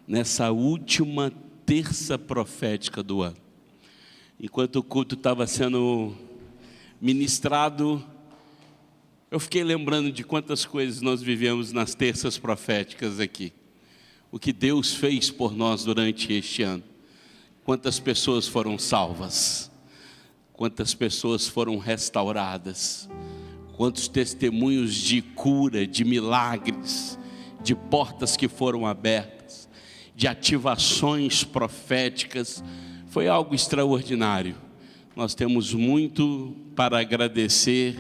nessa última terça profética do ano. Enquanto o culto estava sendo ministrado, eu fiquei lembrando de quantas coisas nós vivemos nas terças proféticas aqui. O que Deus fez por nós durante este ano. Quantas pessoas foram salvas. Quantas pessoas foram restauradas. Quantos testemunhos de cura, de milagres, de portas que foram abertas, de ativações proféticas. Foi algo extraordinário. Nós temos muito para agradecer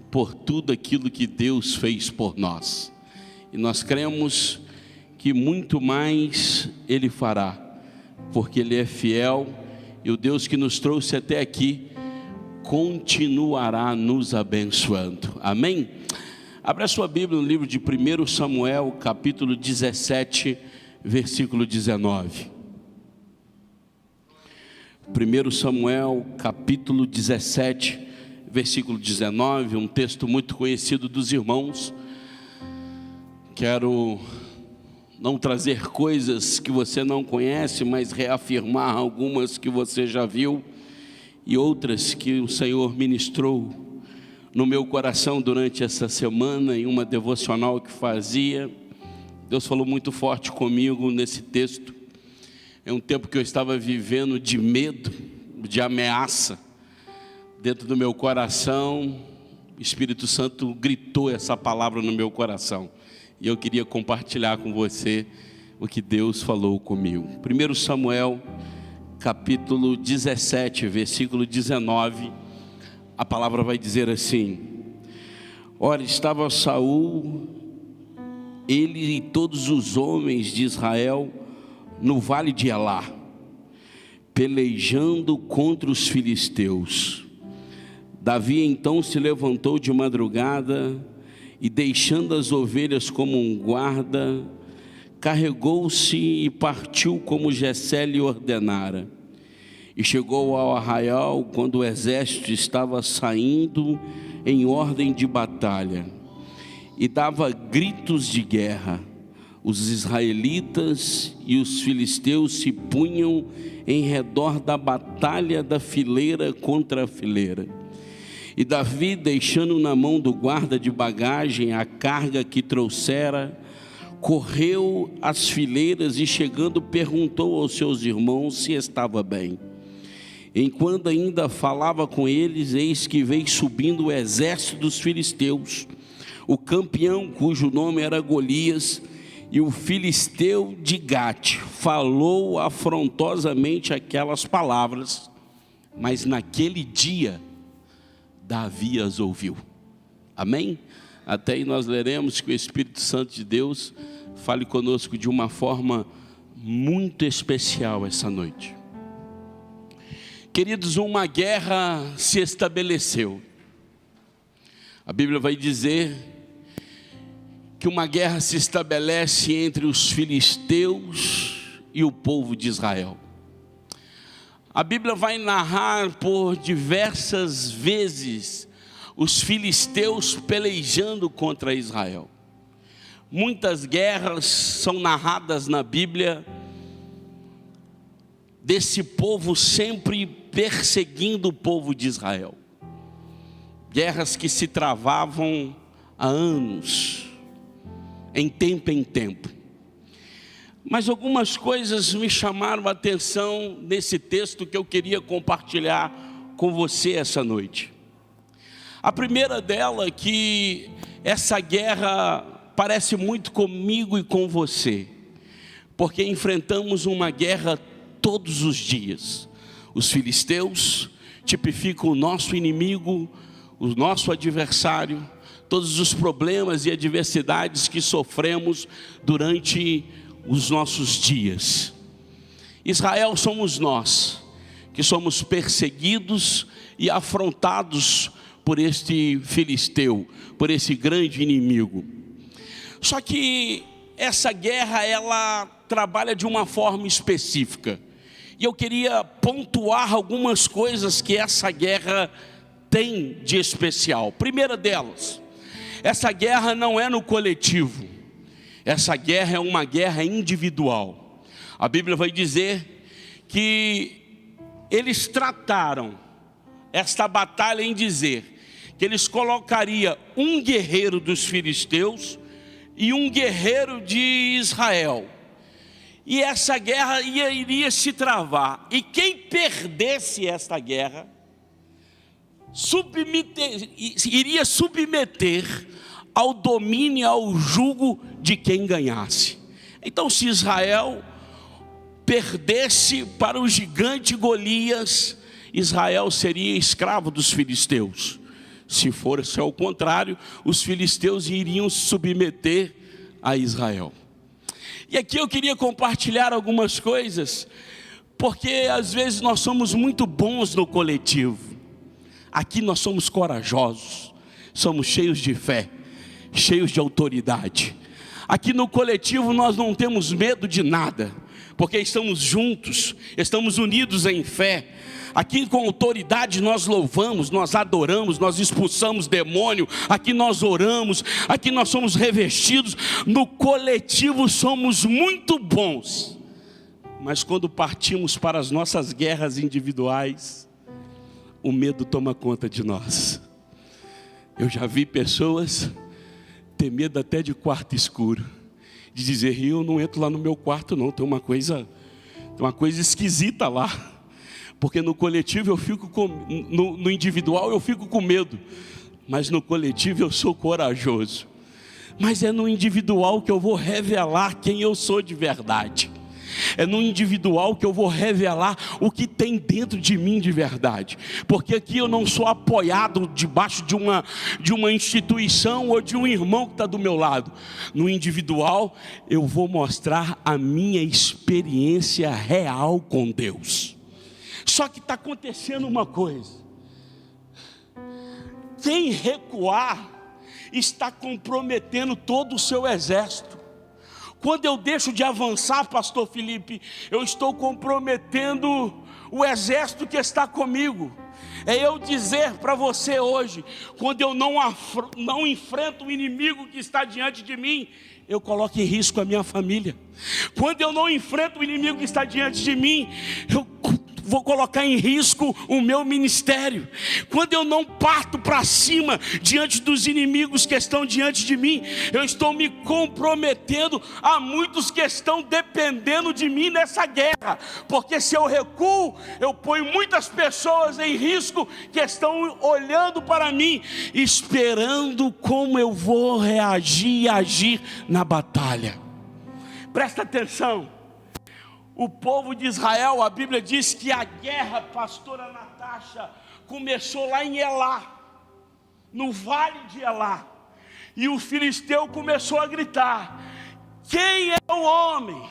por tudo aquilo que Deus fez por nós. E nós cremos que muito mais Ele fará, porque Ele é fiel e o Deus que nos trouxe até aqui continuará nos abençoando. Amém? Abra sua Bíblia no livro de 1 Samuel, capítulo 17, versículo 19. 1 Samuel, capítulo 17, versículo 19, um texto muito conhecido dos irmãos. Quero não trazer coisas que você não conhece, mas reafirmar algumas que você já viu e outras que o Senhor ministrou no meu coração durante essa semana, em uma devocional que fazia. Deus falou muito forte comigo nesse texto. É um tempo que eu estava vivendo de medo, de ameaça dentro do meu coração. O Espírito Santo gritou essa palavra no meu coração e eu queria compartilhar com você o que Deus falou comigo. 1 Samuel, capítulo 17, versículo 19, a palavra vai dizer assim: ora, estava Saul, ele e todos os homens de Israel no vale de Elá, pelejando contra os filisteus. Davi então se levantou de madrugada e, deixando as ovelhas como um guarda, carregou-se e partiu como Jessé lhe ordenara. E chegou ao arraial quando o exército estava saindo em ordem de batalha, e dava gritos de guerra. Os israelitas e os filisteus se punham em redor da batalha da fileira contra a fileira. E Davi, deixando na mão do guarda de bagagem a carga que trouxera, correu às fileiras e, chegando, perguntou aos seus irmãos se estava bem. Enquanto ainda falava com eles, eis que veio subindo o exército dos filisteus, o campeão cujo nome era Golias, e o filisteu de Gate falou afrontosamente aquelas palavras, mas naquele dia Davi as ouviu. Amém? Até aí nós leremos que o Espírito Santo de Deus fale conosco de uma forma muito especial essa noite. Queridos, uma guerra se estabeleceu. A Bíblia vai dizer que uma guerra se estabelece entre os filisteus e o povo de Israel. A Bíblia vai narrar por diversas vezes os filisteus pelejando contra Israel. Muitas guerras são narradas na Bíblia desse povo sempre perseguindo o povo de Israel. Guerras que se travavam há anos, em tempo. Mas algumas coisas me chamaram a atenção nesse texto que eu queria compartilhar com você essa noite. A primeira dela é que essa guerra parece muito comigo e com você, porque enfrentamos uma guerra todos os dias. Os filisteus tipificam o nosso inimigo, o nosso adversário, todos os problemas e adversidades que sofremos durante os nossos dias. Israel somos nós, que somos perseguidos e afrontados por este filisteu, por esse grande inimigo. Só que essa guerra, ela trabalha de uma forma específica. E eu queria pontuar algumas coisas que essa guerra tem de especial. Primeira delas, essa guerra não é no coletivo. Essa guerra é uma guerra individual. A Bíblia vai dizer que eles trataram esta batalha em dizer que eles colocariam um guerreiro dos filisteus e um guerreiro de Israel. E essa guerra iria se travar. E quem perdesse esta guerra iria submeter ao domínio, ao jugo de quem ganhasse. Então, se Israel perdesse para o gigante Golias, Israel seria escravo dos filisteus. Se fosse ao contrário, os filisteus iriam se submeter a Israel. E aqui eu queria compartilhar algumas coisas, porque às vezes nós somos muito bons no coletivo. Aqui nós somos corajosos, somos cheios de fé, cheios de autoridade. Aqui no coletivo nós não temos medo de nada, porque estamos juntos, estamos unidos em fé. Aqui com autoridade nós louvamos, nós adoramos, nós expulsamos demônio. Aqui nós oramos, aqui nós somos revestidos. No coletivo somos muito bons. Mas quando partimos para as nossas guerras individuais, o medo toma conta de nós. Eu já vi pessoas ter medo até de quarto escuro, de dizer: eu não entro lá no meu quarto não, tem uma coisa esquisita lá. Porque no coletivo eu fico no individual eu fico com medo, mas no coletivo eu sou corajoso. Mas é no individual que eu vou revelar quem eu sou de verdade. É no individual que eu vou revelar o que tem dentro de mim de verdade. Porque aqui eu não sou apoiado debaixo de uma instituição ou de um irmão que está do meu lado. No individual eu vou mostrar a minha experiência real com Deus. Só que está acontecendo uma coisa: quem recuar está comprometendo todo o seu exército. Quando eu deixo de avançar, pastor Felipe, eu estou comprometendo o exército que está comigo. É eu dizer para você hoje, quando eu não enfrento o inimigo que está diante de mim, eu coloco em risco a minha família. Quando eu não enfrento o inimigo que está diante de mim, eu vou colocar em risco o meu ministério. Quando eu não parto para cima diante dos inimigos que estão diante de mim, eu estou me comprometendo a muitos que estão dependendo de mim nessa guerra. Porque se eu recuo, eu ponho muitas pessoas em risco que estão olhando para mim, esperando como eu vou reagir e agir na batalha. Presta atenção. O povo de Israel, a Bíblia diz que a guerra, pastora Natasha, começou lá em Elá, no vale de Elá. E o filisteu começou a gritar: quem é o homem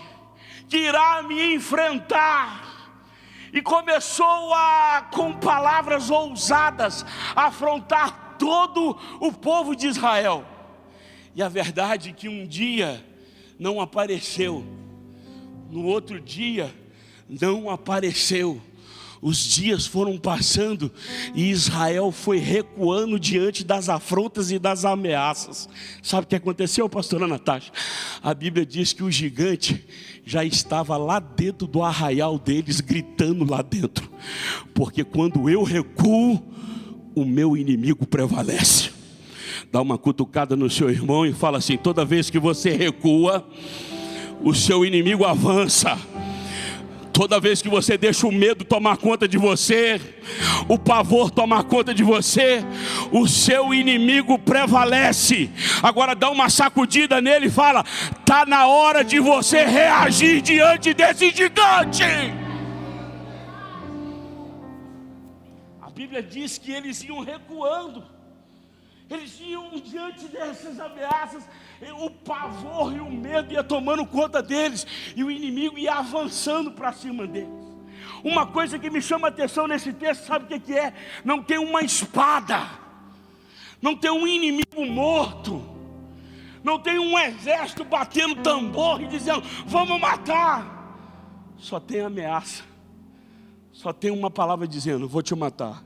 que irá me enfrentar? E começou com palavras ousadas, a afrontar todo o povo de Israel. E a verdade é que um dia não apareceu, no outro dia não apareceu. Os dias foram passando e Israel foi recuando diante das afrontas e das ameaças. Sabe o que aconteceu, pastora Natasha? A Bíblia diz que o gigante já estava lá dentro do arraial deles, gritando lá dentro: porque quando eu recuo, o meu inimigo prevalece. Dá uma cutucada no seu irmão e fala assim: toda vez que você recua, o seu inimigo avança. Toda vez que você deixa o medo tomar conta de você, o pavor tomar conta de você, o seu inimigo prevalece. Agora dá uma sacudida nele e fala: está na hora de você reagir diante desse gigante. A Bíblia diz que eles iam recuando, eles iam diante dessas ameaças. O pavor e o medo ia tomando conta deles, e o inimigo ia avançando para cima deles. Uma coisa que me chama a atenção nesse texto, sabe o que é? Não tem uma espada, não tem um inimigo morto, não tem um exército batendo tambor e dizendo: vamos matar. Só tem ameaça, só tem uma palavra dizendo: vou te matar,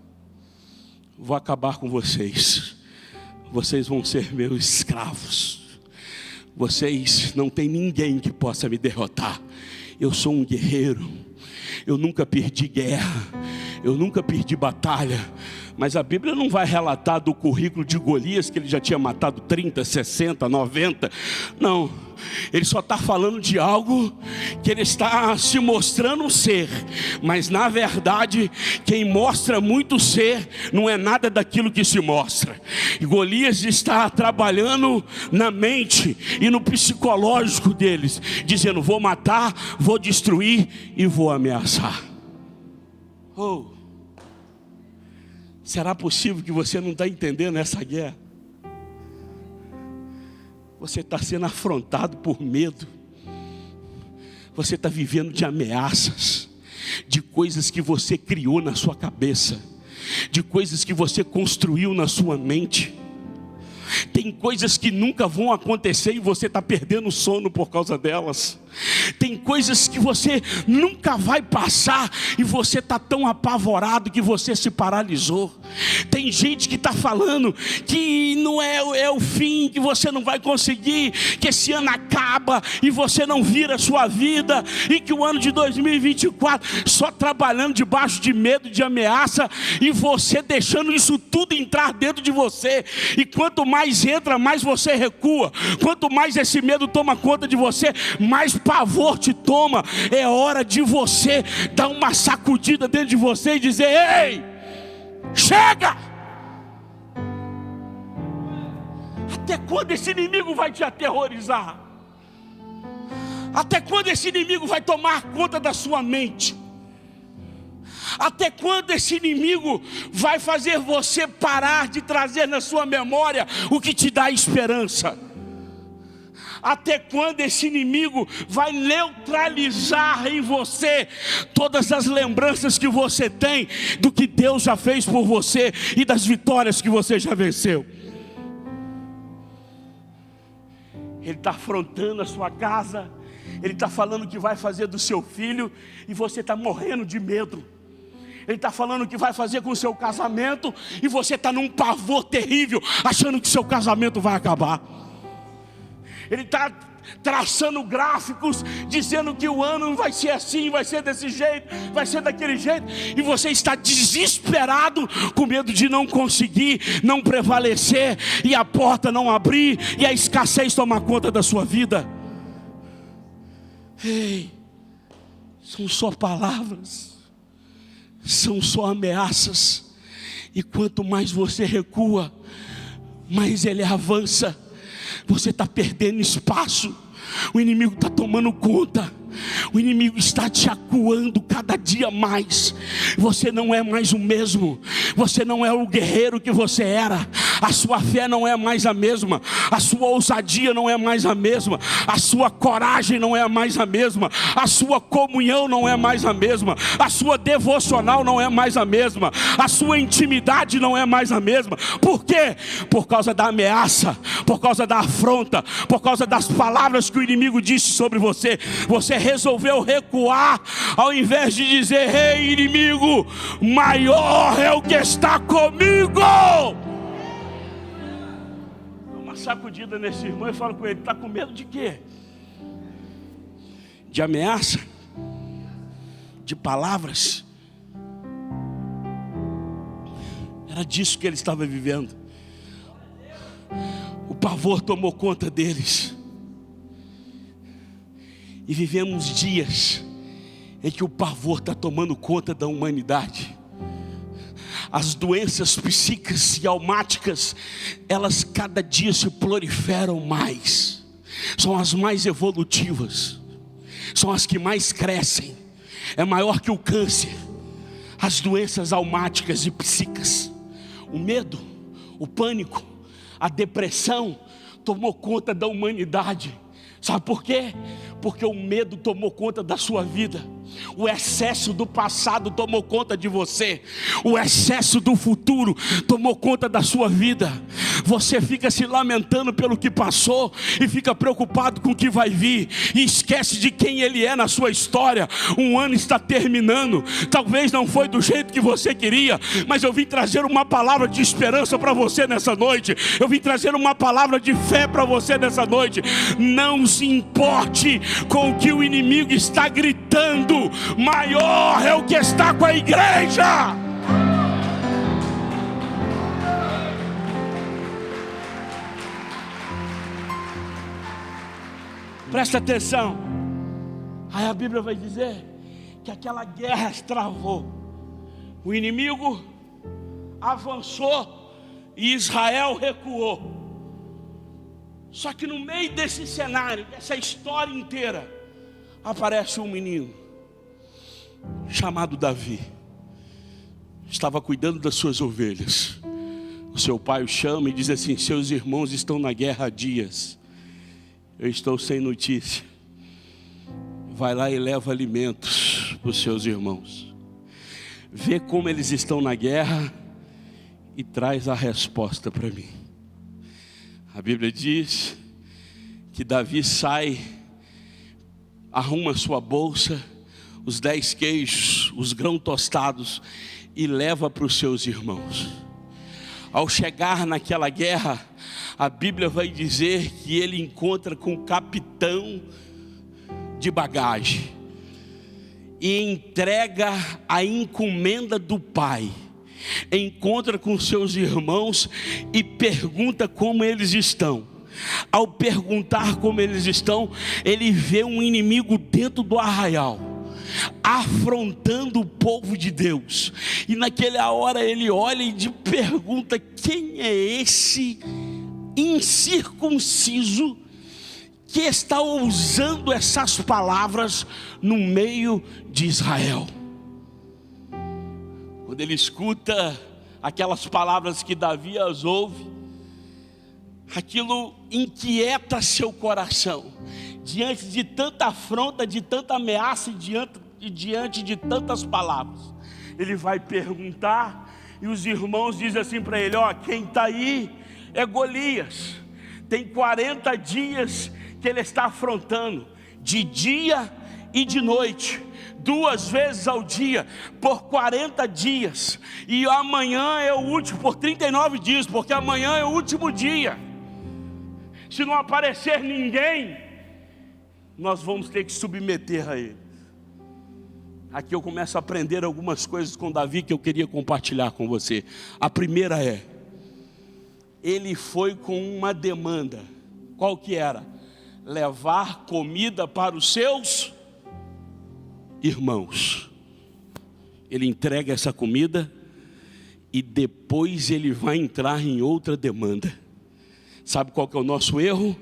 vou acabar com vocês, vocês vão ser meus escravos. Vocês não tem ninguém que possa me derrotar. Eu sou um guerreiro. Eu nunca perdi guerra. Eu nunca perdi batalha. Mas a Bíblia não vai relatar do currículo de Golias que ele já tinha matado 30, 60, 90. Não. Ele só está falando de algo que ele está se mostrando ser. Mas na verdade, quem mostra muito ser não é nada daquilo que se mostra. E Golias está trabalhando na mente e no psicológico deles, dizendo: vou matar, vou destruir e vou ameaçar. Será possível que você não está entendendo essa guerra? Você está sendo afrontado por medo. Você está vivendo de ameaças, de coisas que você criou na sua cabeça, de coisas que você construiu na sua mente. Tem coisas que nunca vão acontecer e você está perdendo o sono por causa delas. Tem coisas que você nunca vai passar e você está tão apavorado que você se paralisou. Tem gente que está falando que não é o fim, que você não vai conseguir, que esse ano acaba e você não vira a sua vida, e que o ano de 2024 só trabalhando debaixo de medo, de ameaça, e você deixando isso tudo entrar dentro de você. E quanto mais entra, mais você recua. Quanto mais esse medo toma conta de você, mais pavor te toma. É hora de você dar uma sacudida dentro de você e dizer: ei, chega! Até quando esse inimigo vai te aterrorizar? Até quando esse inimigo vai tomar conta da sua mente? Até quando esse inimigo vai fazer você parar de trazer na sua memória o que te dá esperança? Até quando esse inimigo vai neutralizar em você todas as lembranças que você tem do que Deus já fez por você e das vitórias que você já venceu? Ele está afrontando a sua casa, ele está falando que vai fazer do seu filho e você está morrendo de medo. Ele está falando que vai fazer com o seu casamento e você está num pavor terrível, achando que seu casamento vai acabar. Ele está traçando gráficos, dizendo que o ano vai ser assim, vai ser desse jeito, vai ser daquele jeito, e você está desesperado, com medo de não conseguir, não prevalecer, e a porta não abrir, e a escassez tomar conta da sua vida. Ei, são só palavras, são só ameaças, e quanto mais você recua, mais ele avança. Você está perdendo espaço, o inimigo está tomando conta, o inimigo está te acuando cada dia mais. Você não é mais o mesmo, você não é o guerreiro que você era. A sua fé não é mais a mesma, a sua ousadia não é mais a mesma, a sua coragem não é mais a mesma, a sua comunhão não é mais a mesma, a sua devocional não é mais a mesma, a sua intimidade não é mais a mesma. Por quê? Por causa da ameaça, por causa da afronta, por causa das palavras que o inimigo disse sobre você. Você resolveu recuar, ao invés de dizer: ei, inimigo, maior é o que está comigo. Sacudida nesse irmão e fala com ele: está com medo de quê? De ameaça? De palavras? Era disso que ele estava vivendo. O pavor tomou conta deles. E vivemos dias em que o pavor está tomando conta da humanidade. As doenças psíquicas e almáticas, elas cada dia se proliferam mais. São as mais evolutivas, são as que mais crescem. É maior que o câncer. As doenças almáticas e psíquicas, o medo, o pânico, a depressão tomou conta da humanidade. Sabe por quê? Porque o medo tomou conta da sua vida. O excesso do passado tomou conta de você. O excesso do futuro tomou conta da sua vida. Você fica se lamentando pelo que passou e fica preocupado com o que vai vir, e esquece de quem Ele é na sua história. Um ano está terminando. Talvez não foi do jeito que você queria, mas eu vim trazer uma palavra de esperança para você nessa noite. Eu vim trazer uma palavra de fé para você nessa noite. Não se importe com o que o inimigo está gritando. Maior é o que está com a igreja. Presta atenção. Aí a Bíblia vai dizer que aquela guerra se travou. O inimigo avançou e Israel recuou. Só que no meio desse cenário, dessa história inteira, aparece um menino chamado Davi. Estava cuidando das suas ovelhas. O seu pai o chama e diz assim: seus irmãos estão na guerra há dias. Eu estou sem notícia. Vai lá e leva alimentos para os seus irmãos. Vê como eles estão na guerra e traz a resposta para mim. A Bíblia diz que Davi sai, arruma sua bolsa, os 10 queijos, os grãos tostados, e leva para os seus irmãos. Ao chegar naquela guerra, a Bíblia vai dizer que ele encontra com o capitão de bagagem e entrega a encomenda do pai. Encontra com seus irmãos e pergunta como eles estão. Ao perguntar como eles estão, ele vê um inimigo dentro do arraial, afrontando o povo de Deus. E naquela hora ele olha e pergunta: quem é esse incircunciso que está usando essas palavras no meio de Israel? Quando ele escuta aquelas palavras que Davi as ouve, aquilo inquieta seu coração. Diante de tanta afronta, de tanta ameaça e diante de tantas palavras, ele vai perguntar, e os irmãos dizem assim para ele: ó, quem está aí é Golias. Tem 40 dias que ele está afrontando, de dia e de noite, 2 vezes ao dia, por 40 dias, e amanhã é o último, por 39 dias, porque amanhã é o último dia. Se não aparecer ninguém, nós vamos ter que submeter a ele. Aqui eu começo a aprender algumas coisas com Davi que eu queria compartilhar com você. A primeira é: ele foi com uma demanda. Qual que era? Levar comida para os seus irmãos. Ele entrega essa comida e depois ele vai entrar em outra demanda. Sabe qual que é o nosso erro?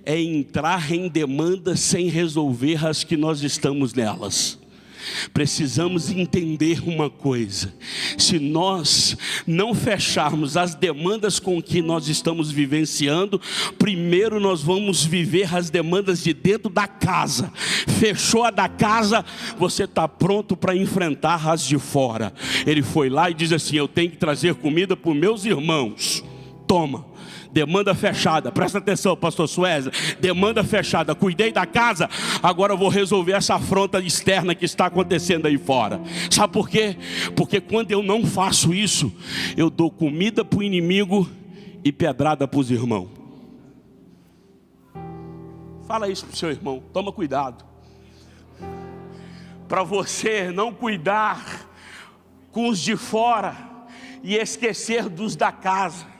É entrar em demandas sem resolver as que nós estamos nelas. Precisamos entender uma coisa: se nós não fecharmos as demandas com que nós estamos vivenciando, primeiro nós vamos viver as demandas de dentro da casa. Fechou a da casa, você está pronto para enfrentar as de fora. Ele foi lá e diz assim: eu tenho que trazer comida para os meus irmãos. Toma. Demanda fechada. Presta atenção, pastor Suézer. Demanda fechada. Cuidei da casa, agora eu vou resolver essa afronta externa que está acontecendo aí fora. Sabe por quê? Porque quando eu não faço isso, eu dou comida para o inimigo e pedrada para os irmãos. Fala isso para o seu irmão. Toma cuidado, para você não cuidar com os de fora e esquecer dos da casa.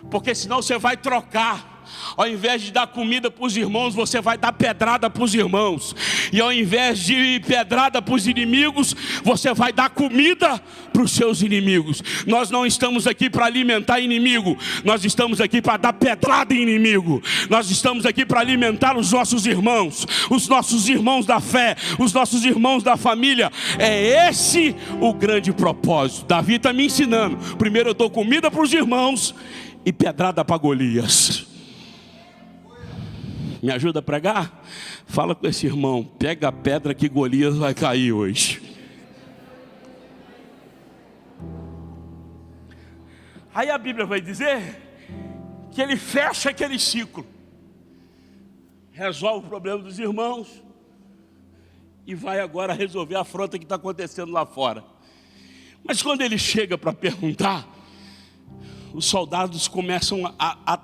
Porque senão você vai trocar. Ao invés de dar comida para os irmãos, você vai dar pedrada para os irmãos. E ao invés de pedrada para os inimigos, você vai dar comida para os seus inimigos. Nós não estamos aqui para alimentar inimigo. Nós estamos aqui para dar pedrada em inimigo. Nós estamos aqui para alimentar os nossos irmãos da fé, os nossos irmãos da família. É esse o grande propósito. Davi está me ensinando. Primeiro eu dou comida para os irmãos e pedrada para Golias. Me ajuda a pregar? Fala com esse irmão, pega a pedra que Golias vai cair hoje. Aí a Bíblia vai dizer que ele fecha aquele ciclo, resolve o problema dos irmãos e vai agora resolver a afronta que está acontecendo lá fora. Mas quando ele chega para perguntar, os soldados começam a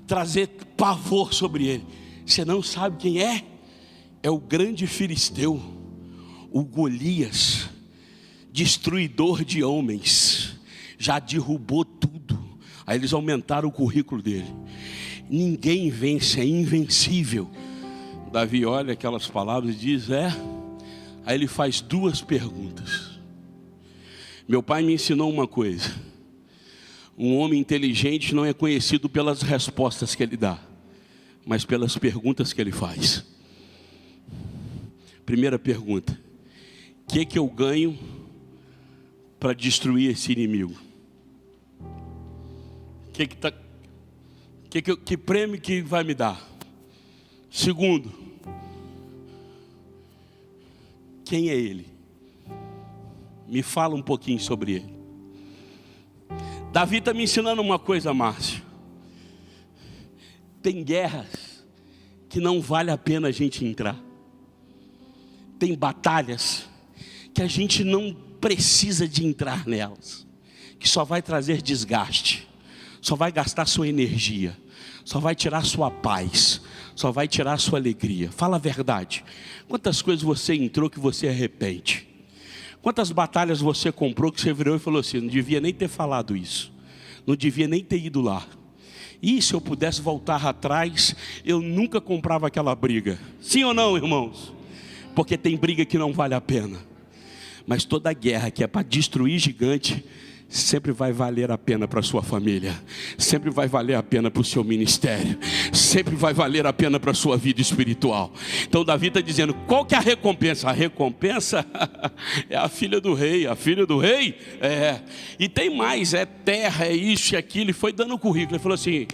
trazer pavor sobre ele. Você não sabe quem é? É o grande filisteu, o Golias, destruidor de homens, já derrubou tudo. Aí eles aumentaram o currículo dele. Ninguém vence, é invencível. Davi olha aquelas palavras e diz, Aí ele faz duas perguntas. Meu pai me ensinou uma coisa: um homem inteligente não é conhecido pelas respostas que ele dá, mas pelas perguntas que ele faz. Primeira pergunta: o que eu ganho para destruir esse inimigo? Que prêmio que vai me dar? Segundo, quem é ele? Me fala um pouquinho sobre ele. Davi está me ensinando uma coisa, Márcio. Tem guerras que não vale a pena a gente entrar. Tem batalhas que a gente não precisa de entrar nelas, que só vai trazer desgaste, só vai gastar sua energia, só vai tirar sua paz, só vai tirar sua alegria. Fala a verdade. Quantas coisas você entrou que você arrepende? Quantas batalhas você comprou que você virou e falou assim, não devia nem ter falado isso, não devia nem ter ido lá. E se eu pudesse voltar atrás, eu nunca comprava aquela briga. Sim ou não, irmãos? Porque tem briga que não vale a pena. Mas toda guerra que é para destruir gigante, sempre vai valer a pena para a sua família, sempre vai valer a pena para o seu ministério, sempre vai valer a pena para a sua vida espiritual. Então Davi está dizendo, qual que é a recompensa? A recompensa é a filha do rei. A filha do rei e tem mais, é terra, é isso e aquilo. E foi dando o currículo, ele falou assim,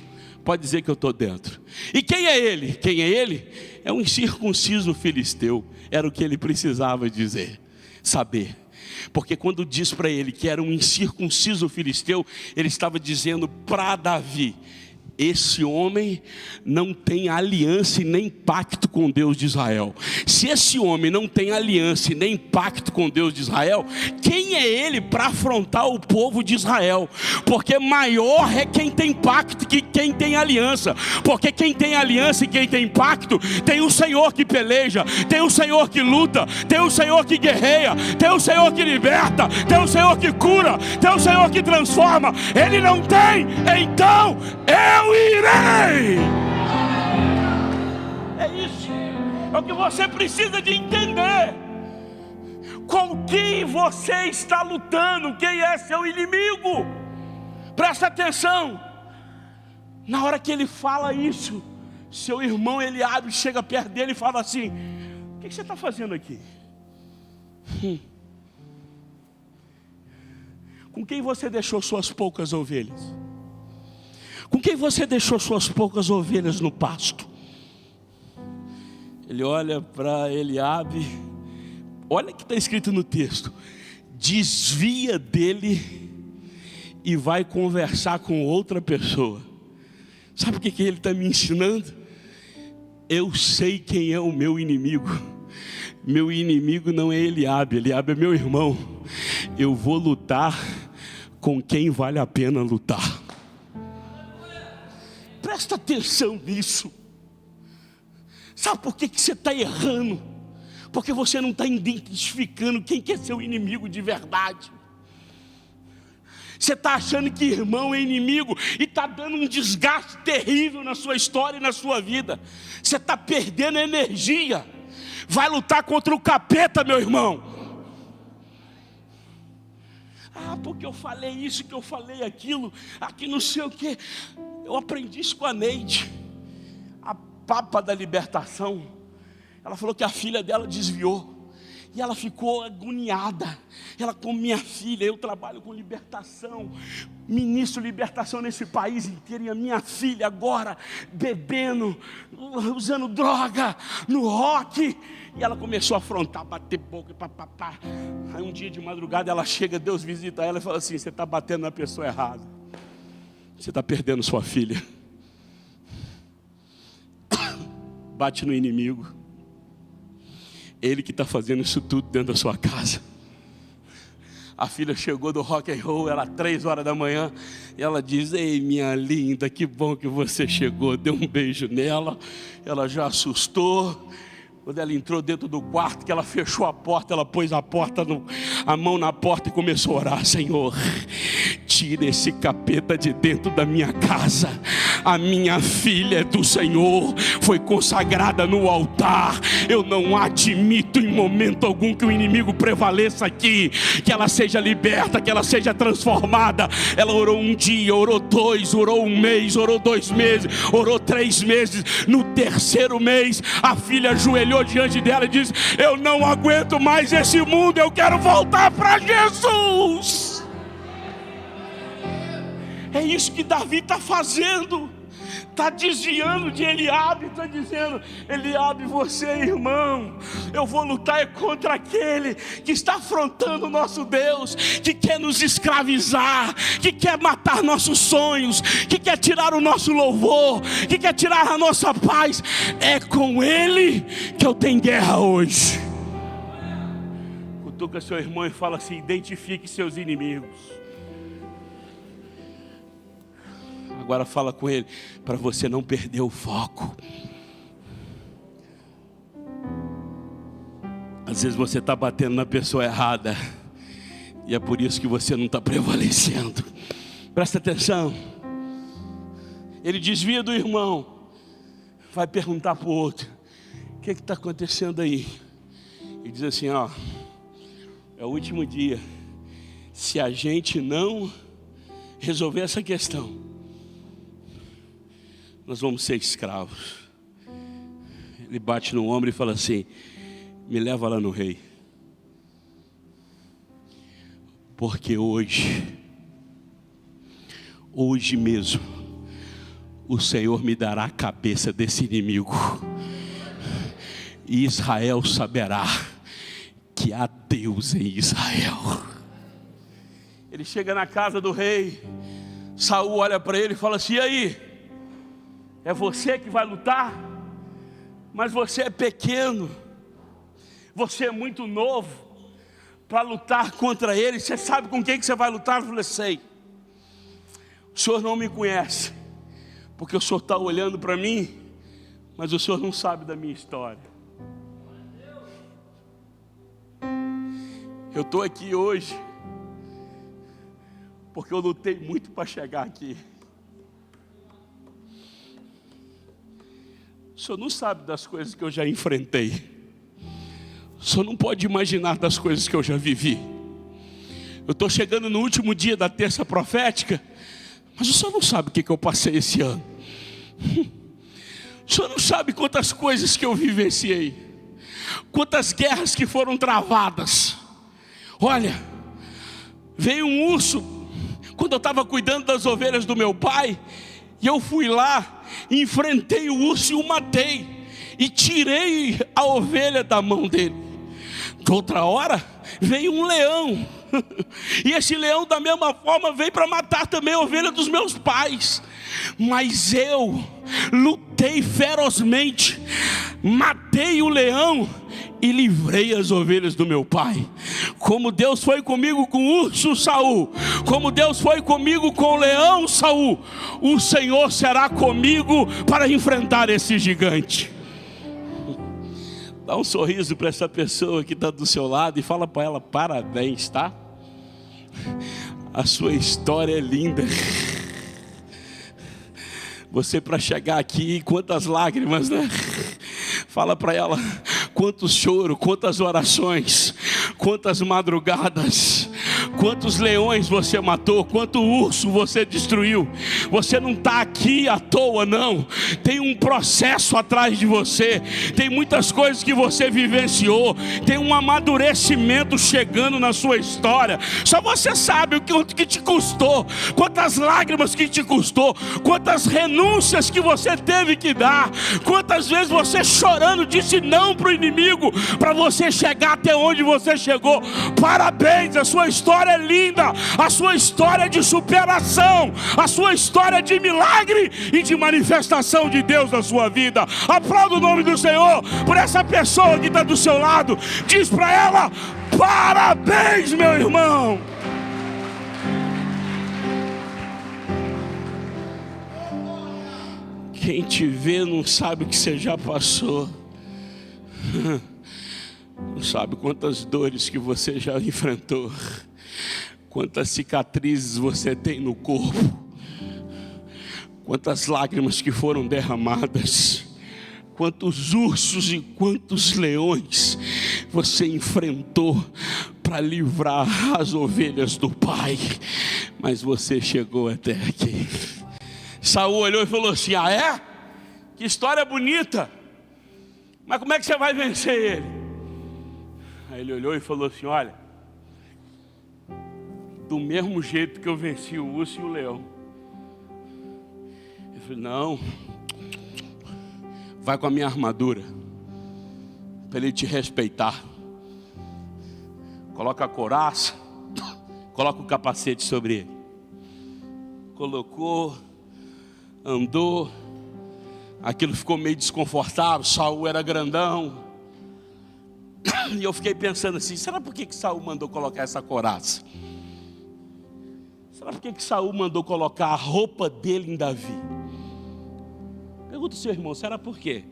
pode dizer que eu estou dentro. E quem é ele? Quem é ele? É um incircunciso filisteu. Era o que ele precisava dizer, saber. Porque quando diz para ele que era um incircunciso filisteu, ele estava dizendo para Davi, esse homem não tem aliança e nem pacto com Deus de Israel. Se esse homem não tem aliança e nem pacto com Deus de Israel, quem é ele para afrontar o povo de Israel? Porque maior é quem tem pacto que quem tem aliança. Porque quem tem aliança e quem tem pacto, tem um Senhor que peleja, tem um Senhor que luta, tem um Senhor que guerreia, tem um Senhor que liberta, tem um Senhor que cura, tem um Senhor que transforma. Ele não tem, então eu irei. É isso, é o que você precisa de entender. Com quem você está lutando? Quem é seu inimigo? Presta atenção. Na hora que ele fala isso, seu irmão Eliabe chega perto dele e fala assim, o que você está fazendo aqui? Com quem você deixou suas poucas ovelhas? Com quem você deixou suas poucas ovelhas no pasto? Ele olha para Eliabe, olha o que está escrito no texto, desvia dele e vai conversar com outra pessoa. Sabe o que ele está me ensinando? Eu sei quem é o meu inimigo. Meu inimigo não é Eliabe, Eliabe é meu irmão. Eu vou lutar com quem vale a pena lutar. Presta atenção nisso. Sabe por que você está errando? Porque você não está identificando quem que é seu inimigo de verdade. Você está achando que irmão é inimigo e está dando um desgaste terrível na sua história e na sua vida. Você está perdendo energia. Vai lutar contra o capeta, meu irmão. Porque eu falei isso, que eu falei aquilo, aqui não sei o que. Eu aprendi isso com a Neide, a papa da libertação. Ela falou que a filha dela desviou. E ela ficou agoniada. Ela, como minha filha, eu trabalho com libertação, ministro libertação nesse país inteiro, e a minha filha agora bebendo, usando droga, no rock. E ela começou a afrontar, bater boca, papapá. Aí um dia de madrugada ela chega, Deus visita ela e fala assim: você está batendo na pessoa errada, você está perdendo sua filha. Bate no inimigo, ele que está fazendo isso tudo dentro da sua casa. A filha chegou do rock and roll, era 3 horas da manhã, e ela diz: ei, minha linda, que bom que você chegou. Deu um beijo nela, ela já assustou. Quando ela entrou dentro do quarto, que ela fechou a porta, ela pôs a mão na porta e começou a orar: Senhor, tira esse capeta de dentro da minha casa. A minha filha é do Senhor, foi consagrada no altar. Eu não admito em momento algum que o inimigo prevaleça aqui. Que ela seja liberta, que ela seja transformada. Ela orou um dia, orou 2, orou 1 mês, orou 2 meses, orou 3 meses. No 3º mês, a filha ajoelhou diante dela e disse: eu não aguento mais esse mundo, eu quero voltar para Jesus. É isso que Davi está fazendo. Está desviando de Eliabe, está dizendo: Eliabe, você, irmão, eu vou lutar contra aquele que está afrontando o nosso Deus, que quer nos escravizar, que quer matar nossos sonhos, que quer tirar o nosso louvor, que quer tirar a nossa paz. É com ele que eu tenho guerra hoje. Cutuca seu irmão e fala assim: identifique seus inimigos. Agora fala com ele, para você não perder o foco. Às vezes você está batendo na pessoa errada, e é por isso que você não está prevalecendo. Presta atenção. Ele desvia do irmão, vai perguntar para o outro: o que está acontecendo aí? E diz assim: ó, é o último dia. Se a gente não resolver essa questão, nós vamos ser escravos. Ele bate no ombro e fala assim: me leva lá no rei, porque hoje mesmo o Senhor me dará a cabeça desse inimigo, e Israel saberá que há Deus em Israel. Ele chega na casa do rei. Saul olha para ele e fala assim: e aí? É você que vai lutar? Mas você é pequeno, você é muito novo para lutar contra ele. Você sabe com quem que você vai lutar? Eu falei: sei. O senhor não me conhece, porque o senhor está olhando para mim, mas o senhor não sabe da minha história. Eu estou aqui hoje porque eu lutei muito para chegar aqui. O senhor não sabe das coisas que eu já enfrentei. O senhor não pode imaginar das coisas que eu já vivi. Eu estou chegando no último dia da terça profética, mas o senhor não sabe o que eu passei esse ano. O senhor não sabe quantas coisas que eu vivenciei, quantas guerras que foram travadas. Olha, veio um urso quando eu estava cuidando das ovelhas do meu pai, e eu fui lá, enfrentei o urso e o matei, e tirei a ovelha da mão dele. Outra hora veio um leão, e esse leão da mesma forma veio para matar também a ovelha dos meus pais. Mas eu lutei ferozmente, matei o leão e livrei as ovelhas do meu pai. Como Deus foi comigo com o urso Saul, como Deus foi comigo com o leão Saul, o Senhor será comigo para enfrentar esse gigante. Dá um sorriso para essa pessoa que está do seu lado e fala para ela: parabéns, tá? A sua história é linda. Você, para chegar aqui, quantas lágrimas, né? Fala para ela: quanto choro, quantas orações, quantas madrugadas, quantos leões você matou, quanto urso você destruiu. Você não está aqui à toa, não. Tem um processo atrás de você. Tem muitas coisas que você vivenciou. Tem um amadurecimento chegando na sua história. Só você sabe o que te custou, quantas lágrimas que te custou, quantas renúncias que você teve que dar, quantas vezes você chorando disse não para o inimigo, para você chegar até onde você chegou. Parabéns, a sua história é linda, a sua história é de superação, a sua história é de milagre e de manifestação de Deus na sua vida. Aplauda o nome do Senhor por essa pessoa que está do seu lado. Diz para ela: parabéns, meu irmão. Quem te vê não sabe o que você já passou. Não sabe quantas dores que você já enfrentou, quantas cicatrizes você tem no corpo, quantas lágrimas que foram derramadas, quantos ursos e quantos leões você enfrentou para livrar as ovelhas do Pai, mas você chegou até aqui. Saul olhou e falou assim: ah é? Que história bonita, mas como é que você vai vencer ele? Aí ele olhou e falou assim: olha, do mesmo jeito que eu venci o urso e o leão. Eu falei: não, vai com a minha armadura, para ele te respeitar. Coloca a couraça, coloca o capacete sobre ele. Colocou, andou, aquilo ficou meio desconfortável. Saul era grandão. E eu fiquei pensando assim: será por que Saul mandou colocar essa couraça? Será por que Saul mandou colocar a roupa dele em Davi? Pergunta ao seu irmão: será por quê?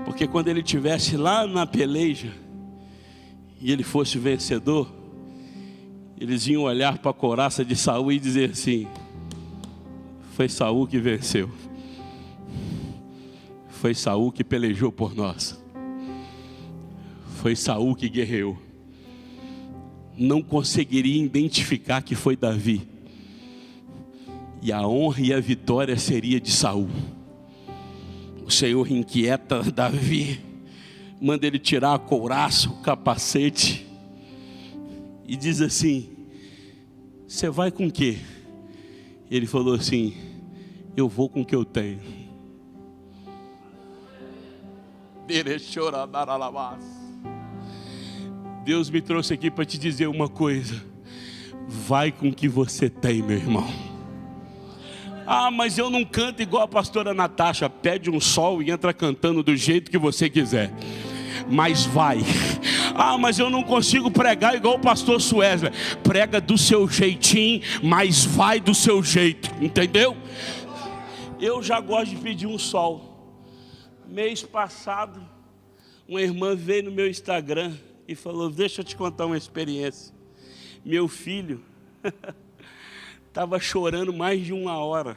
Porque quando ele estivesse lá na peleja e ele fosse vencedor, eles iam olhar para a couraça de Saul e dizer assim: foi Saul que venceu. Foi Saul que pelejou por nós. Foi Saul que guerreou. Não conseguiria identificar que foi Davi. E a honra e a vitória seria de Saul. O Senhor inquieta Davi, manda ele tirar a couraça, o capacete, e diz assim: você vai com o quê? Ele falou assim: eu vou com o que eu tenho. Deus me trouxe aqui para te dizer uma coisa: vai com o que você tem, meu irmão. Ah, mas eu não canto igual a pastora Natasha. Pede um sol e entra cantando do jeito que você quiser, mas vai. Ah, mas eu não consigo pregar igual o pastor Suésley. Prega do seu jeitinho, mas vai do seu jeito, entendeu? Eu já gosto de pedir um sol. Mês passado, uma irmã veio no meu Instagram e falou: deixa eu te contar uma experiência. Meu filho estava chorando mais de 1 hora.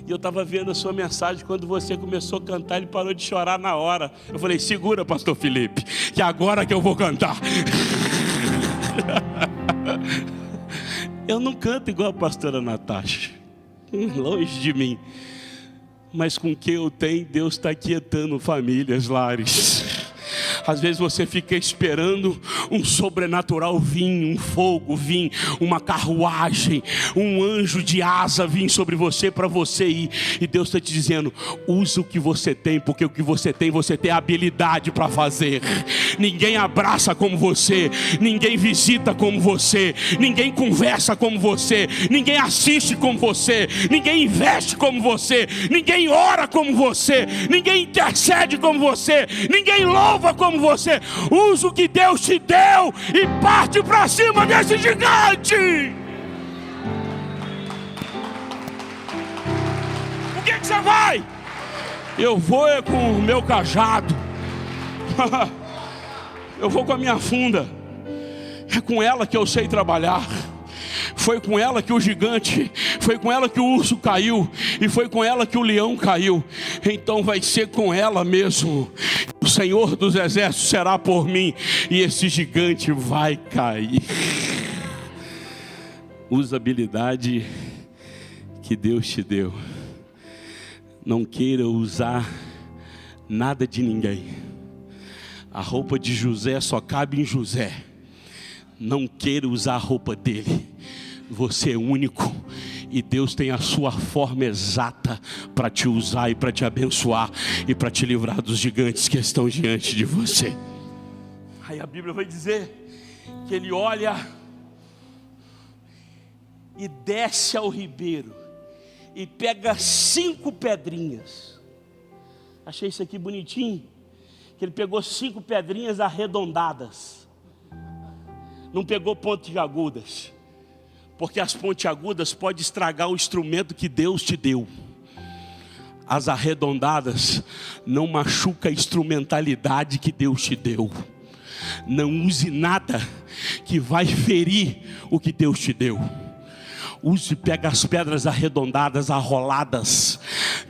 E eu estava vendo a sua mensagem. Quando você começou a cantar, ele parou de chorar na hora. Eu falei: segura, pastor Felipe, que agora que eu vou cantar. Eu não canto igual a pastora Natasha, longe de mim. Mas com o que eu tenho, Deus está quietando famílias, lares. Às vezes você fica esperando um sobrenatural vir, um fogo vir, uma carruagem, um anjo de asa vir sobre você para você ir. E Deus está te dizendo: usa o que você tem, porque o que você tem habilidade para fazer. Ninguém abraça como você, ninguém visita como você, ninguém conversa como você, ninguém assiste como você, ninguém investe como você, ninguém ora como você, ninguém intercede como você, ninguém louva como você. Usa o que Deus te deu e parte para cima desse gigante. O que você vai? Eu vou com o meu cajado. Eu vou com a minha funda. É com ela que eu sei trabalhar. Foi com ela que o gigante, foi com ela que o urso caiu, e foi com ela que o leão caiu. Então vai ser com ela mesmo. O Senhor dos exércitos será por mim, e esse gigante vai cair. Usa a habilidade que Deus te deu. Não queira usar nada de ninguém. A roupa de José só cabe em José. Não queira usar a roupa dele. Você é único e Deus tem a sua forma exata para te usar e para te abençoar e para te livrar dos gigantes que estão diante de você. Aí a Bíblia vai dizer que ele olha e desce ao ribeiro e pega 5 pedrinhas. Achei isso aqui bonitinho, que ele pegou 5 pedrinhas arredondadas, não pegou pontiagudas, porque as pontiagudas podem estragar o instrumento que Deus te deu. As arredondadas não machuca a instrumentalidade que Deus te deu. Não use nada que vai ferir o que Deus te deu. Use, pega as pedras arredondadas, arroladas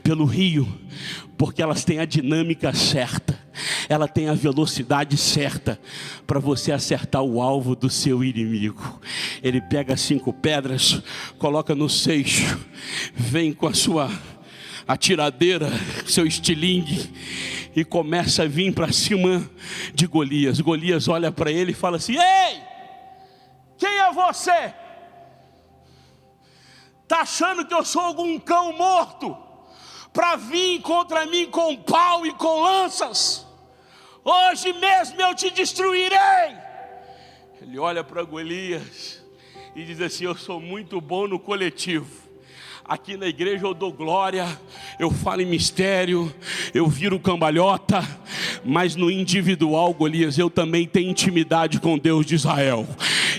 pelo rio, porque elas têm a dinâmica certa, ela tem a velocidade certa para você acertar o alvo do seu inimigo. Ele pega 5 pedras, coloca no seixo, vem com a sua atiradeira, seu estilingue, e começa a vir para cima de Golias. Golias olha para ele e fala assim: ei, quem é você? Está achando que eu sou algum cão morto para vir contra mim com pau e com lanças? Hoje mesmo eu te destruirei. Ele olha para Golias e diz assim: eu sou muito bom no coletivo. Aqui na igreja eu dou glória, eu falo em mistério, eu viro cambalhota, mas no individual, Golias, eu também tenho intimidade com o Deus de Israel.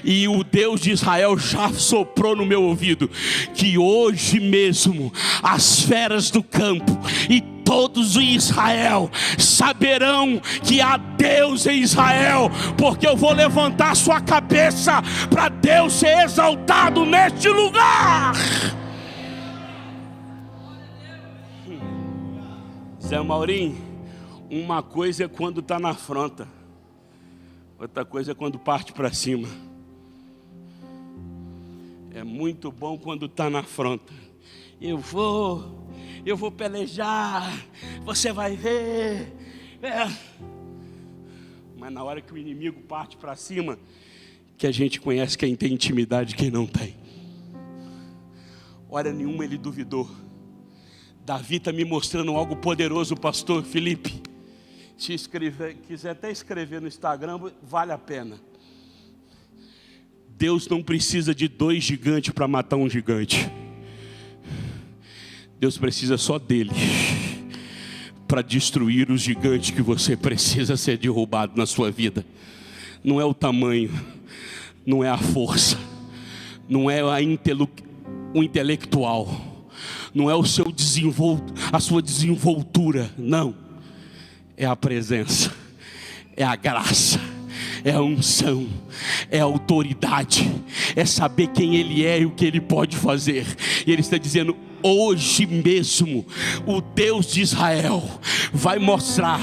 E o Deus de Israel já soprou no meu ouvido que hoje mesmo as feras do campo e todos em Israel saberão que há Deus em Israel, porque eu vou levantar sua cabeça para Deus ser exaltado neste lugar. Zé Maurinho, uma coisa é quando está na afronta, outra coisa é quando parte para cima. É muito bom quando está na afronta. Eu vou pelejar, você vai ver. Mas na hora que o inimigo parte para cima, que a gente conhece quem tem intimidade e quem não tem. Hora nenhuma ele duvidou. Davi está me mostrando algo poderoso, pastor Felipe. Se quiser até escrever no Instagram, vale a pena. Deus não precisa de 2 gigantes para matar um gigante. Deus precisa só dele para destruir os gigantes que você precisa ser derrubado na sua vida. Não é o tamanho, não é a força, não é o intelectual, não é a sua desenvoltura, não. É a presença, é a graça, é a unção, é a autoridade, é saber quem Ele é e o que Ele pode fazer. E Ele está dizendo: hoje mesmo o Deus de Israel vai mostrar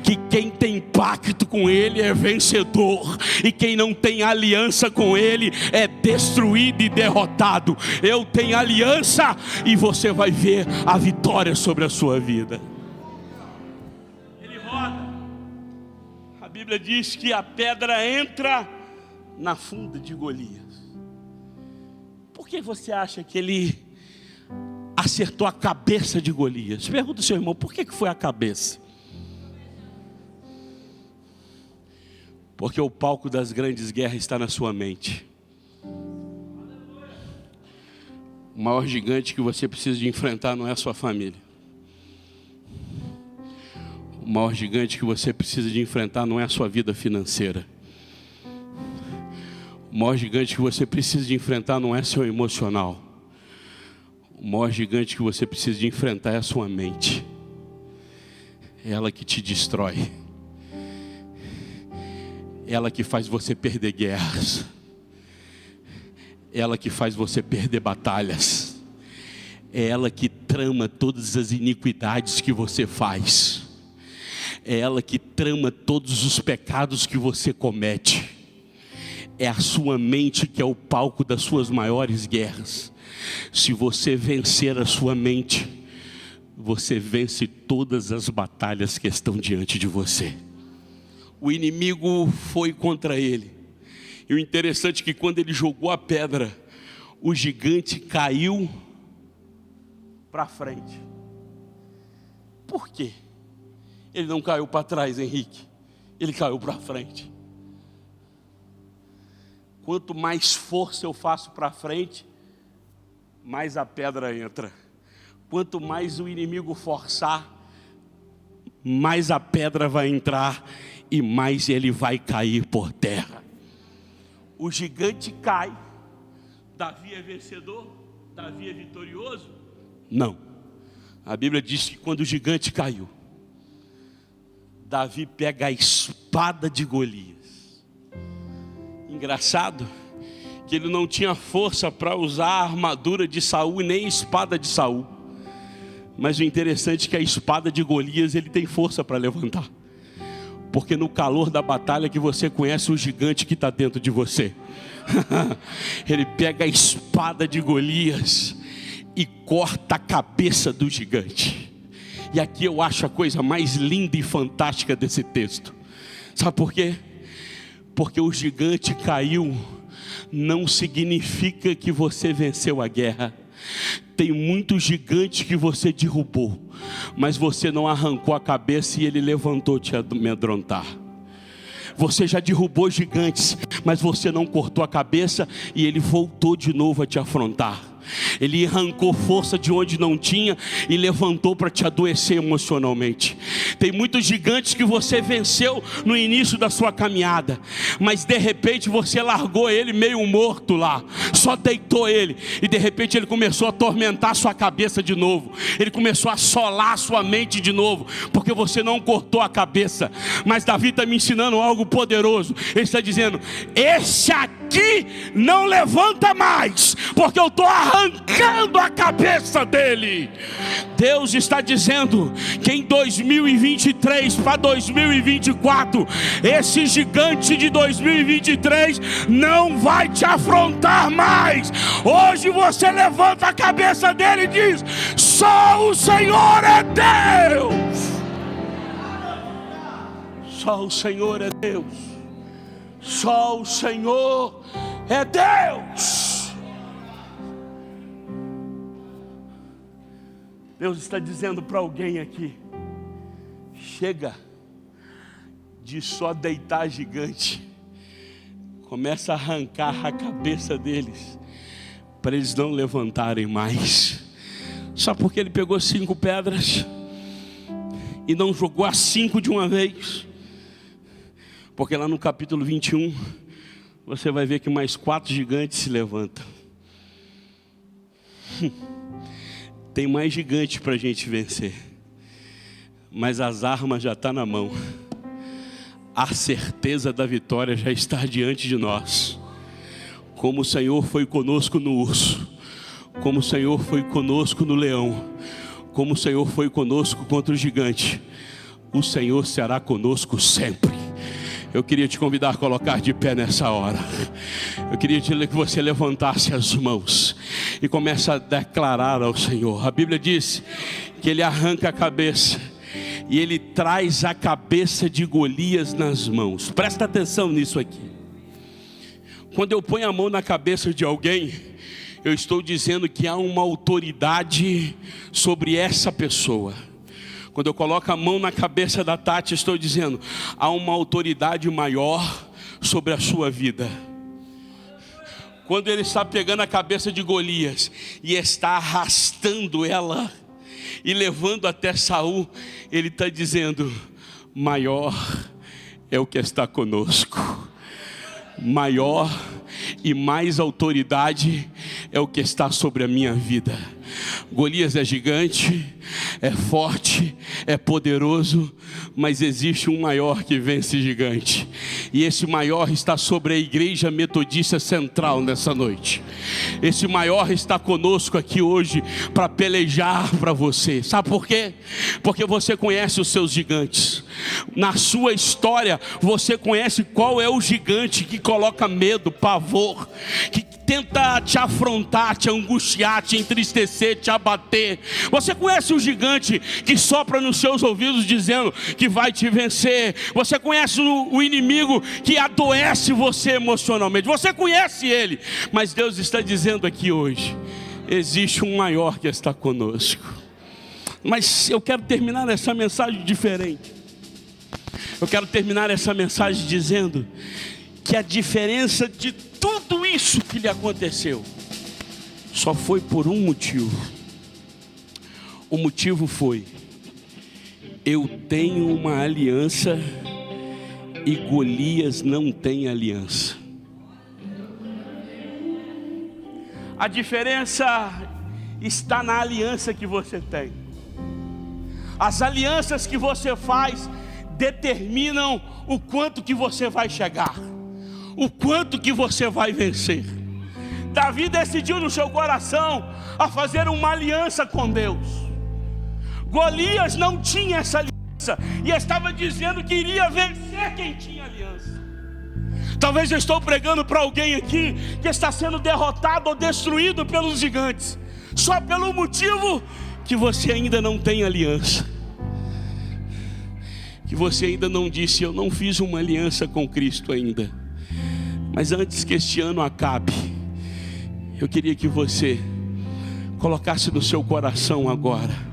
que quem tem pacto com Ele é vencedor, e quem não tem aliança com Ele é destruído e derrotado. Eu tenho aliança e você vai ver a vitória sobre a sua vida. Ele roda. A Bíblia diz que a pedra entra na funda de Golias. Por que você acha que ele acertou a cabeça de Golias? Pergunta ao seu irmão: por que foi a cabeça? Porque o palco das grandes guerras está na sua mente. O maior gigante que você precisa de enfrentar não é a sua família. O maior gigante que você precisa de enfrentar não é a sua vida financeira. O maior gigante que você precisa de enfrentar não é seu emocional. O maior gigante que você precisa de enfrentar é a sua mente. É ela que te destrói. É ela que faz você perder guerras. É ela que faz você perder batalhas. É ela que trama todas as iniquidades que você faz. É ela que trama todos os pecados que você comete. é a sua mente que é o palco das suas maiores guerras. Se você vencer a sua mente, você vence todas as batalhas que estão diante de você. O inimigo foi contra ele. E o interessante é que quando ele jogou a pedra, o gigante caiu para frente. Por quê? Ele não caiu para trás, Henrique. Ele caiu para frente. Quanto mais força eu faço para frente, mais a pedra entra. Quanto mais o inimigo forçar, mais a pedra vai entrar e mais ele vai cair por terra. O gigante cai. Davi é vencedor? Davi é vitorioso? Não. A Bíblia diz que quando o gigante caiu, Davi pega a espada de Golias. Engraçado que ele não tinha força para usar a armadura de Saul e nem a espada de Saul. Mas o interessante é que a espada de Golias ele tem força para levantar. Porque no calor da batalha que você conhece o gigante que está dentro de você. Ele pega a espada de Golias e corta a cabeça do gigante. E aqui eu acho a coisa mais linda e fantástica desse texto. Sabe por quê? Porque o gigante caiu não significa que você venceu a guerra. Tem muitos gigantes que você derrubou, mas você não arrancou a cabeça e ele levantou te amedrontar. Você já derrubou gigantes, mas você não cortou a cabeça e ele voltou de novo a te afrontar. Ele arrancou força de onde não tinha e levantou para te adoecer emocionalmente. Tem muitos gigantes que você venceu no início da sua caminhada, mas de repente você largou ele meio morto lá, só deitou ele, e de repente ele começou a atormentar sua cabeça de novo. Ele começou a assolar sua mente de novo, porque você não cortou a cabeça. Mas Davi está me ensinando algo poderoso. Ele está dizendo: esse aqui não levanta mais, porque eu estou arrancando a cabeça dele. Deus está dizendo que em 2023 para 2024, esse gigante de 2023 não vai te afrontar mais. Hoje você levanta a cabeça dele e diz: só o Senhor é Deus. Só o Senhor é Deus. Só o Senhor é Deus. Deus está dizendo para alguém aqui: chega de só deitar gigante. Começa a arrancar a cabeça deles, para eles não levantarem mais. Só porque ele pegou 5 pedras e não jogou as 5 de uma vez. Porque lá no capítulo 21, você vai ver que mais 4 gigantes se levantam. Tem mais gigante para a gente vencer, mas as armas já estão na mão. A certeza da vitória já está diante de nós. Como o Senhor foi conosco no urso, como o Senhor foi conosco no leão, como o Senhor foi conosco contra o gigante, o Senhor será conosco sempre. Eu queria te convidar a colocar de pé nessa hora. Eu queria que você levantasse as mãos e comece a declarar ao Senhor. A Bíblia diz que Ele arranca a cabeça e Ele traz a cabeça de Golias nas mãos. Presta atenção nisso aqui. Quando eu ponho a mão na cabeça de alguém, eu estou dizendo que há uma autoridade sobre essa pessoa. Quando eu coloco a mão na cabeça da Tati, estou dizendo: há uma autoridade maior sobre a sua vida. Quando ele está pegando a cabeça de Golias e está arrastando ela e levando até Saul, ele está dizendo: maior é o que está conosco. Maior e mais autoridade é o que está sobre a minha vida. Golias é gigante, é forte, é poderoso, mas existe um maior que vence gigante. E esse maior está sobre a Igreja Metodista Central nessa noite. Esse maior está conosco aqui hoje para pelejar para você. Sabe por quê? Porque você conhece os seus gigantes. Na sua história, você conhece qual é o gigante que coloca medo, pavor, que tenta te afrontar, te angustiar, te entristecer, te abater. Você conhece o gigante que sopra nos seus ouvidos dizendo que vai te vencer. Você conhece o inimigo que adoece você emocionalmente. Você conhece ele. Mas Deus está dizendo aqui hoje: existe um maior que está conosco. Mas eu quero terminar essa mensagem diferente. Eu quero terminar essa mensagem dizendo que a diferença de tudo isso que lhe aconteceu só foi por um motivo. O motivo foi: eu tenho uma aliança e Golias não tem aliança. A diferença está na aliança que você tem. As alianças que você faz determinam o quanto que você vai chegar, o quanto que você vai vencer. Davi decidiu no seu coração a fazer uma aliança com Deus. Golias não tinha essa aliança e estava dizendo que iria vencer quem tinha aliança. Talvez eu estou pregando para alguém aqui que está sendo derrotado ou destruído pelos gigantes, só pelo motivo que você ainda não tem aliança, que você ainda não disse: eu não fiz uma aliança com Cristo ainda. Mas antes que este ano acabe, eu queria que você colocasse no seu coração agora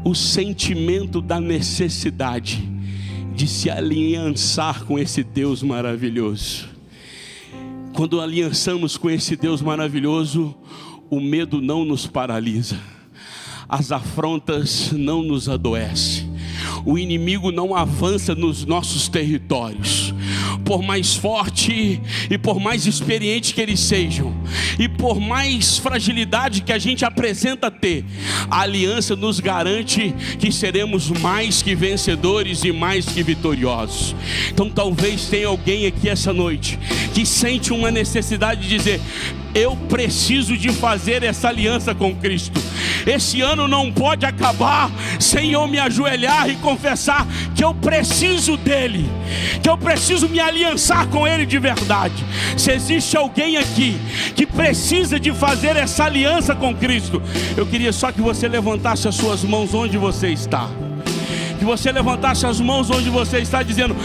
o sentimento da necessidade de se aliançar com esse Deus maravilhoso. Quando aliançamos com esse Deus maravilhoso, o medo não nos paralisa, as afrontas não nos adoecem, o inimigo não avança nos nossos territórios. Por mais forte e por mais experiente que eles sejam, e por mais fragilidade que a gente apresenta ter, a aliança nos garante que seremos mais que vencedores e mais que vitoriosos. Então talvez tenha alguém aqui essa noite que sente uma necessidade de dizer: eu preciso de fazer essa aliança com Cristo. Esse ano não pode acabar sem eu me ajoelhar e confessar que eu preciso dele, que eu preciso me aliançar com ele de verdade. Se existe alguém aqui que precisa de fazer essa aliança com Cristo, eu queria só que você levantasse as suas mãos onde você está. Que você levantasse as mãos onde você está, dizendo: